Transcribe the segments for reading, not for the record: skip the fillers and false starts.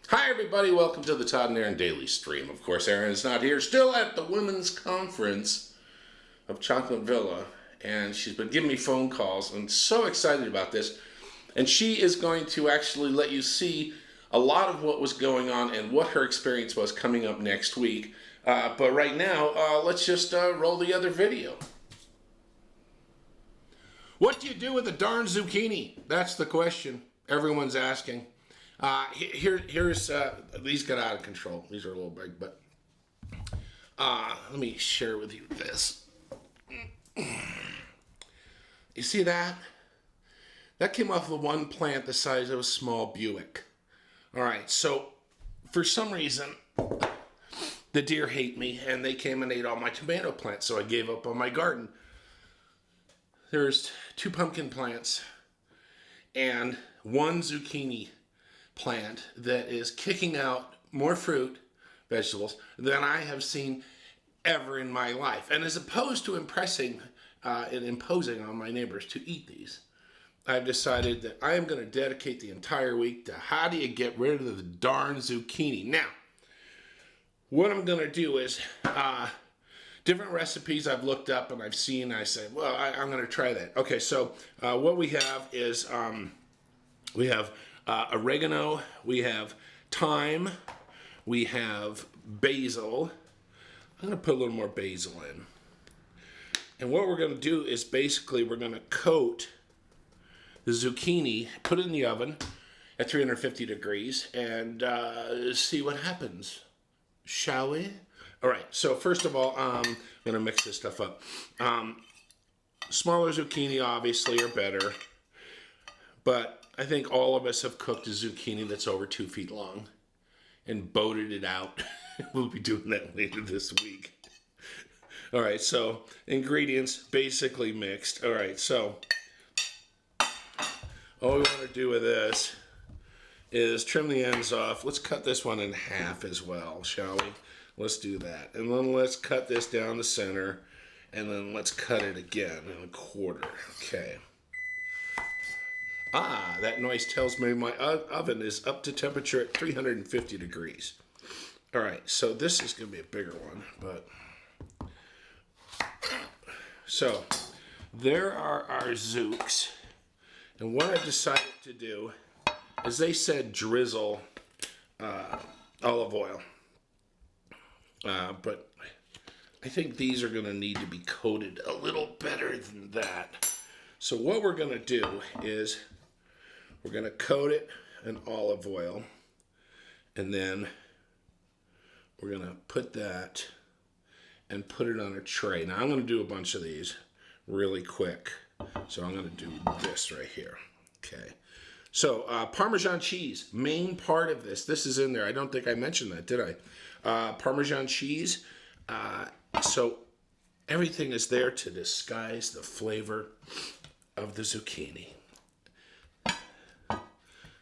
Hi everybody, welcome to the Todd and Erin Daily Stream. Of course, Erin is not here, still at the Women's Conference of Chocolate Villa, and she's been giving me phone calls. I'm so excited about this, and she is going to actually let you see a lot of what was going on and what her experience was coming up next week. But right now, let's just roll the other video. What do you do with a darn zucchini? That's the question everyone's asking. Here's these got out of control. These are a little big, but let me share with you this. You see that? That came off of one plant the size of a small Buick. All right, so for some reason, the deer hate me, and they came and ate all my tomato plants, so I gave up on my garden. There's 2 pumpkin plants and 1 zucchini plant that is kicking out more fruit, vegetables, than I have seen ever in my life. And as opposed to impressing and imposing on my neighbors to eat these, I've decided that I am going to dedicate the entire week to how do you get rid of the darn zucchini. Now, what I'm going to do is different recipes I've looked up and I've seen, I said, well, I'm going to try that. Okay, so what we have is we have oregano, we have thyme, we have basil. I'm going to put a little more basil in. And what we're going to do is basically we're going to coat the zucchini, put it in the oven at 350 degrees, and see what happens. Shall we? All right, so first of all, I'm going to mix this stuff up. Smaller zucchini obviously are better, but I think all of us have cooked a zucchini that's over 2 feet long and boated it out. We'll be doing that later this week. All right, so ingredients basically mixed. All right, so all we want to do with this is trim the ends off. Let's cut this one in half as well, shall we? Let's do that. And then let's cut this down the center, and then let's cut it again in a quarter. Okay. That noise tells me my oven is up to temperature at 350 degrees. All right, so this is going to be a bigger one, but so there are our zooks, and what I decided to do is they said drizzle olive oil, but I think these are going to need to be coated a little better than that. So what we're going to do is we're going to coat it in olive oil, and then we're going to put that and put it on a tray. Now I'm going to do a bunch of these really quick. So I'm going to do this right here. Okay. So Parmesan cheese, main part of this. This is in there. I don't think I mentioned that, did I? Parmesan cheese. So everything is there to disguise the flavor of the zucchini.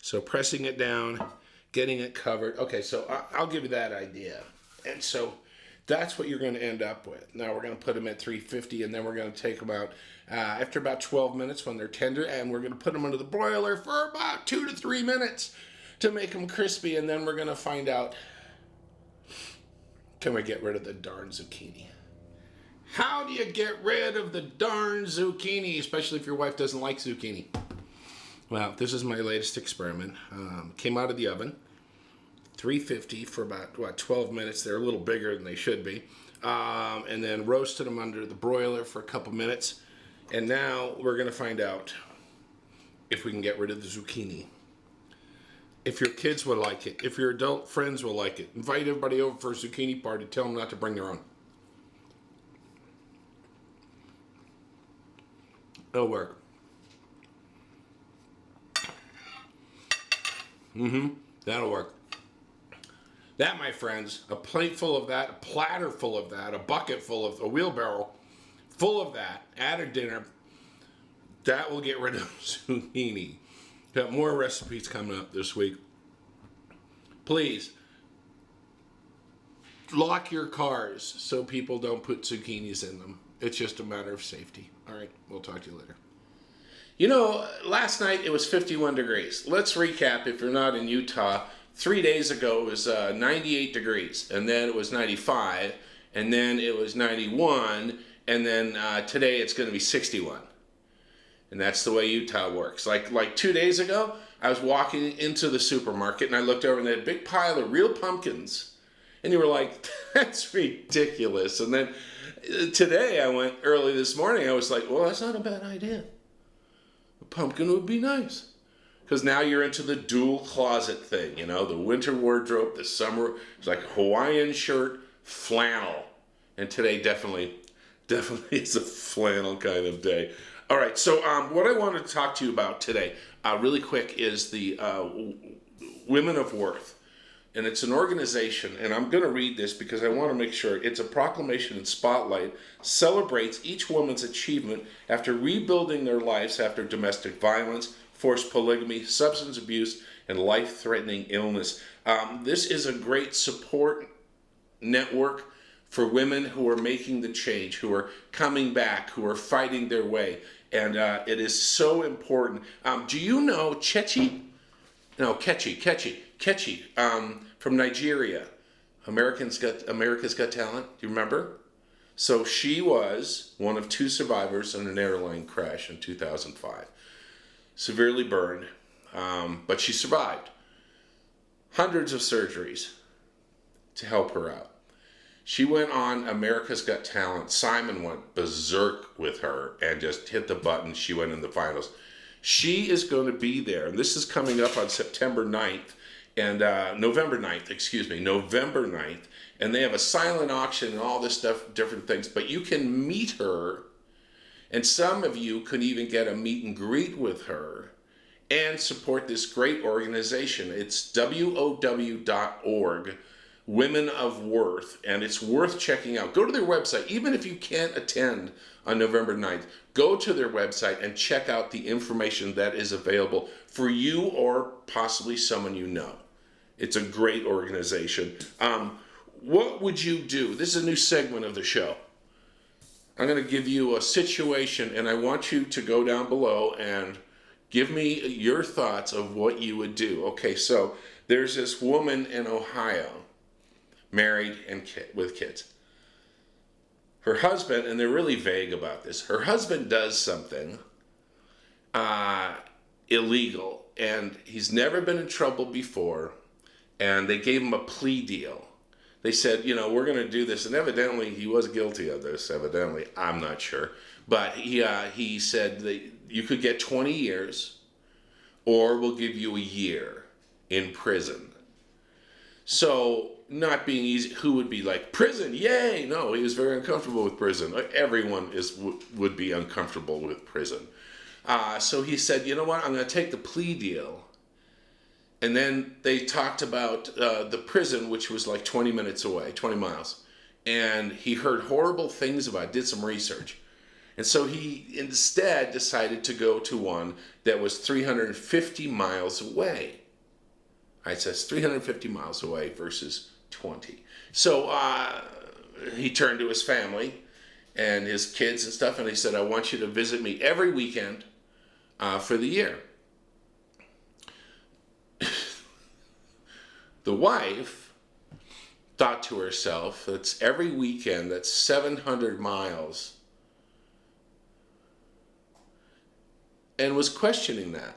So pressing it down, getting it covered. Okay, so I'll give you that idea. And so that's what you're going to end up with. Now we're going to put them at 350, and then we're going to take them out after about 12 minutes when they're tender, and we're going to put them under the broiler for about 2 to 3 minutes to make them crispy, and then we're going to find out, can we get rid of the darn zucchini? How do you get rid of the darn zucchini, especially if your wife doesn't like zucchini? Well, this is my latest experiment. Came out of the oven, 350 for about 12 minutes. They're a little bigger than they should be. And then roasted them under the broiler for a couple minutes. And now we're going to find out if we can get rid of the zucchini. If your kids will like it. If your adult friends will like it. Invite everybody over for a zucchini party. Tell them not to bring their own. It'll work. That'll work. That, my friends, a plate full of that, a platter full of that, a bucket full of, a wheelbarrow full of that at a dinner, that will get rid of zucchini. Got more recipes coming up this week. Please, lock your cars so people don't put zucchinis in them. It's just a matter of safety. All right, we'll talk to you later. You know, last night it was 51 degrees. Let's recap if you're not in Utah. 3 days ago it was 98 degrees, and then it was 95, and then it was 91, and then today it's going to be 61. And that's the way Utah works. Like 2 days ago, I was walking into the supermarket and I looked over and they had a big pile of real pumpkins. And you were like, that's ridiculous. And then today I went early this morning, I was like, well, that's not a bad idea. A pumpkin would be nice. Because now you're into the dual closet thing, the winter wardrobe, the summer, it's like Hawaiian shirt, flannel. And today definitely is a flannel kind of day. All right, so what I wanted to talk to you about today, really quick, is the Women of Worth. And it's an organization, and I'm going to read this because I want to make sure. It's a proclamation and spotlight, celebrates each woman's achievement after rebuilding their lives after domestic violence, forced polygamy, substance abuse, and life-threatening illness. This is a great support network for women who are making the change, who are coming back, who are fighting their way. And it is so important. Do you know Kechi from Nigeria, America's Got Talent? Do you remember? So she was one of 2 survivors in an airline crash in 2005. Severely burned, but she survived. Hundreds of surgeries to help her out. She went on America's Got Talent. Simon went berserk with her and just hit the button. She went in the finals. She is going to be there, and this is coming up on September 9th, and November 9th, and they have a silent auction and all this stuff, different things, but you can meet her, and some of you could even get a meet and greet with her and support this great organization. It's WOW.org. Women of Worth, and it's worth checking out. Go to their website. Even if you can't attend on November 9th, go to their website and check out the information that is available for you or possibly someone you know. It's a great organization. What would you do? This is a new segment of the show. I'm going to give you a situation, and I want you to go down below and give me your thoughts of what you would do. Okay, so there's this woman in Ohio, married and with kids. Her husband, and they're really vague about this, her husband does something illegal, and he's never been in trouble before, and they gave him a plea deal. They said, we're going to do this, and evidently he was guilty of this, evidently. I'm not sure. But he said that you could get 20 years, or we'll give you a year in prison. So, not being easy, who would be like, prison, yay! No, he was very uncomfortable with prison. Everyone would be uncomfortable with prison. So he said, you know what, I'm going to take the plea deal. And then they talked about the prison, which was like 20 minutes away, 20 miles. And he heard horrible things about it, did some research. And so he instead decided to go to one that was 350 miles away. It says 350 miles away versus 20. So he turned to his family and his kids and stuff, and he said, I want you to visit me every weekend for the year. The wife thought to herself, that's every weekend, that's 700 miles, and was questioning that.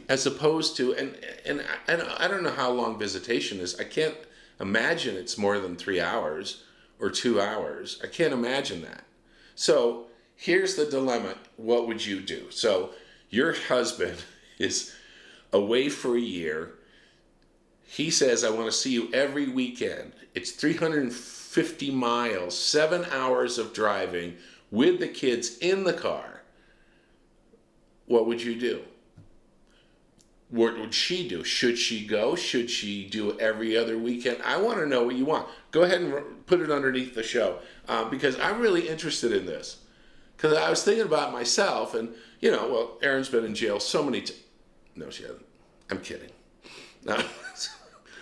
As opposed to, and I don't know how long visitation is. I can't imagine it's more than 3 hours or 2 hours. I can't imagine that. So here's the dilemma. What would you do? So your husband is away for a year. He says, I want to see you every weekend. It's 350 miles, 7 hours of driving with the kids in the car. What would you do? What would she do? Should she go? Should she do every other weekend? I want to know what you want. Go ahead and put it underneath the show because I'm really interested in this. Because I was thinking about myself and, Erin's been in jail so many times. No, she hasn't. I'm kidding.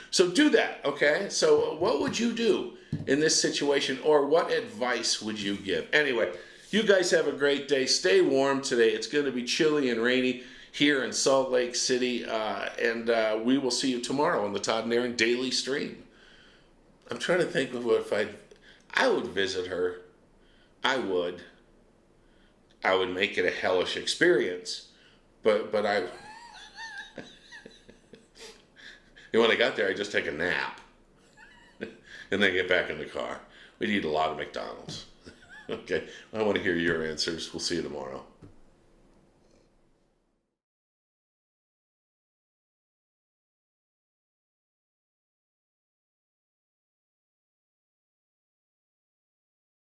So do that, okay? So what would you do in this situation, or what advice would you give? Anyway, You guys have a great day. Stay warm today. It's going to be chilly and rainy here in Salt Lake City. And we will see you tomorrow on the Todd and Erin Daily Stream. I'm trying to think of what if I would visit her. I would make it a hellish experience. But I... And when I got there, I just take a nap. And then get back in the car. We'd eat a lot of McDonald's. Okay, I want to hear your answers. We'll see you tomorrow.